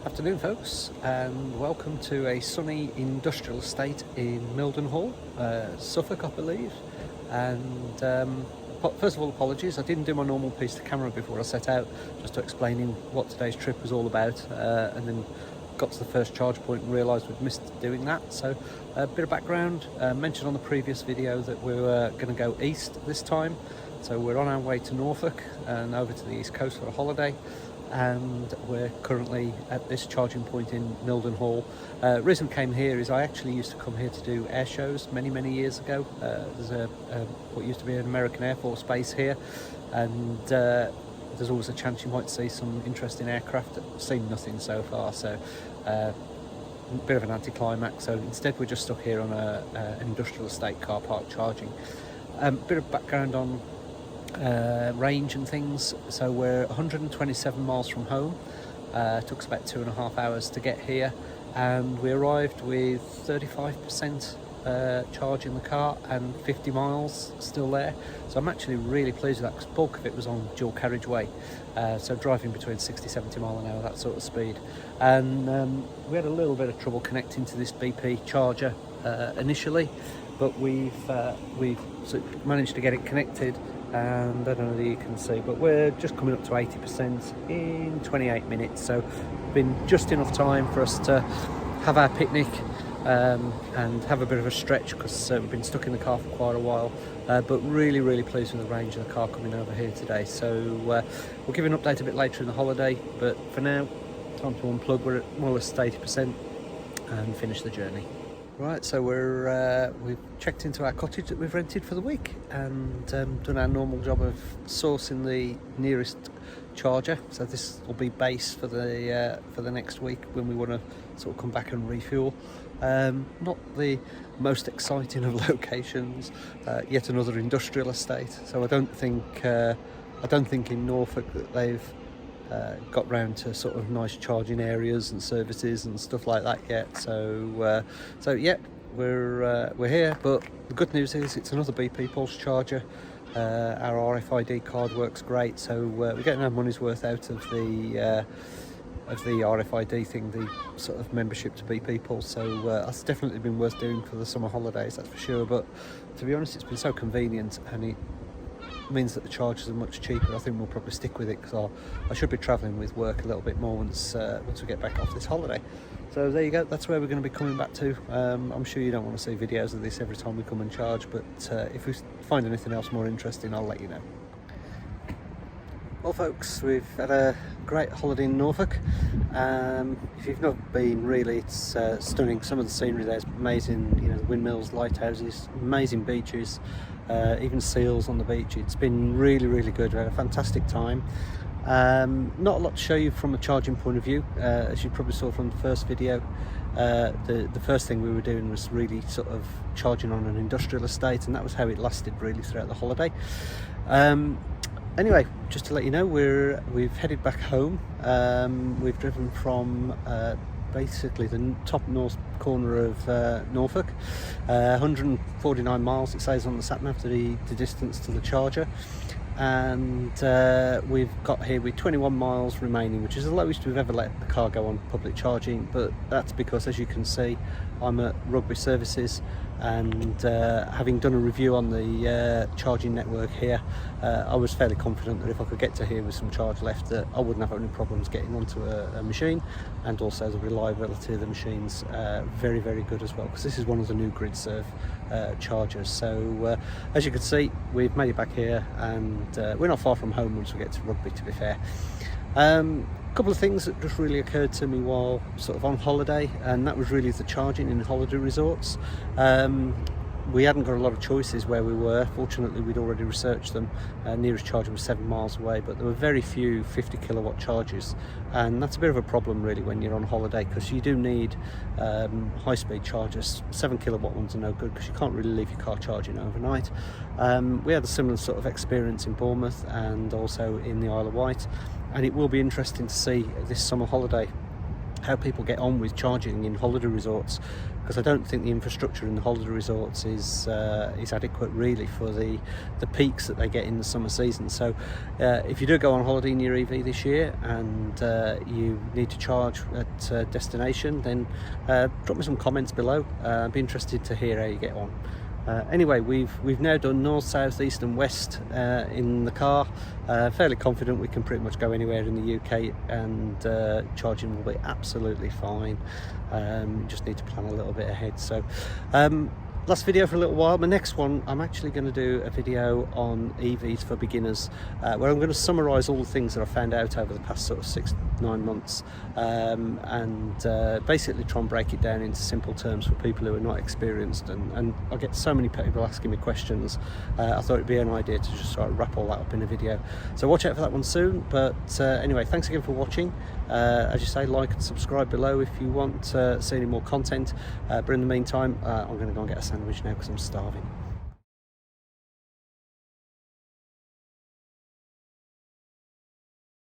Afternoon folks, and welcome to a sunny industrial estate in Mildenhall, Suffolk I believe. And first of all, apologies, I didn't do my normal piece to camera before I set out, just to explaining what today's trip was all about, and then got to the first charge point and realised we'd missed doing that. So a bit of background, mentioned on the previous video that we were going to go east this time, so we're on our way to Norfolk and over to the east coast for a holiday. And we're currently at this charging point in Mildenhall. Reason I came here is I actually used to come here to do air shows many years ago. There's what used to be an American Air Force base here, and there's always a chance you might see some interesting aircraft. I've seen nothing so far, so a bit of an anticlimax. So instead we're just stuck here on an industrial estate car park charging. Bit of background on range and things. So we're 127 miles from home. Took us about 2.5 hours to get here, and we arrived with 35% charge in the car and 50 miles still there. So I'm actually really pleased with that, because bulk of it was on dual carriageway, so driving between 60-70 mile an hour, that sort of speed. And we had a little bit of trouble connecting to this BP charger initially, but we've managed to get it connected. And I don't know whether you can see, but we're just coming up to 80% in 28 minutes. So been just enough time for us to have our picnic and have a bit of a stretch, because we've been stuck in the car for quite a while. But really pleased with the range of the car coming over here today. So we'll give you an update a bit later in the holiday, but for now, time to unplug. We're at more or less 80% and finish the journey. Right, so we've checked into our cottage that we've rented for the week, and done our normal job of sourcing the nearest charger. So this will be base for the next week when we want to sort of come back and refuel. Not the most exciting of locations, yet another industrial estate. So I don't think in Norfolk that they've got round to sort of nice charging areas and services and stuff like that yet. So yeah, we're here. But the good news is it's another BP Pulse charger. Our RFID card works great, so we're getting our money's worth out of the RFID thing, the sort of membership to BP Pulse. So that's definitely been worth doing for the summer holidays, that's for sure. But to be honest, it's been so convenient, and it means that the charges are much cheaper. I think we'll probably stick with it, because I should be travelling with work a little bit more once we get back off this holiday. So there you go, that's where we're going to be coming back to. I'm sure you don't want to see videos of this every time we come and charge, but if we find anything else more interesting, I'll let you know. Well folks, we've had a great holiday in Norfolk. If you've not been, really, it's stunning. Some of the scenery there is amazing. You know, the windmills, lighthouses, amazing beaches, even seals on the beach. It's been really good. We had a fantastic time. Not a lot to show you from a charging point of view, as you probably saw from the first video. The first thing we were doing was really sort of charging on an industrial estate, and that was how it lasted really throughout the holiday. Anyway, just to let you know, we've headed back home. We've driven from basically the top north corner of Norfolk, 149 miles it says on the sat nav, the distance to the charger, and we've got here with 21 miles remaining, which is the lowest we've ever let the car go on public charging. But that's because, as you can see, I'm at Rugby Services, and having done a review on the charging network here, I was fairly confident that if I could get to here with some charge left, that I wouldn't have any problems getting onto a machine. And also the reliability of the machine's very good as well, because this is one of the new GridServe chargers. So as you can see, we've made it back here, and we're not far from home once we get to Rugby, to be fair. A couple of things that just really occurred to me while sort of on holiday, and that was really the charging in holiday resorts. We hadn't got a lot of choices where we were. Fortunately, we'd already researched them. Nearest charger was 7 miles away, but there were very few 50 kilowatt chargers, and that's a bit of a problem really when you're on holiday, because you do need high-speed chargers. 7 kilowatt ones are no good, because you can't really leave your car charging overnight. We had a similar sort of experience in Bournemouth and also in the Isle of Wight, and it will be interesting to see this summer holiday how people get on with charging in holiday resorts, because I don't think the infrastructure in the holiday resorts is adequate really for the peaks that they get in the summer season. So if you do go on holiday in your EV this year and you need to charge at destination, then drop me some comments below. I'd be interested to hear how you get on. Anyway, we've now done north, south, east and west in the car. Fairly confident we can pretty much go anywhere in the UK, and charging will be absolutely fine. Just need to plan a little bit ahead. So last video for a little while. My next one, I'm actually going to do a video on EVs for beginners, where I'm going to summarise all the things that I found out over the past sort of 6-9 months, and basically try and break it down into simple terms for people who are not experienced. And I get so many people asking me questions. I thought it'd be an idea to just sort of wrap all that up in a video. So watch out for that one soon. But anyway, thanks again for watching. As you say, like and subscribe below if you want to see any more content. But in the meantime, I'm going to go and get a sandwich now because I'm starving.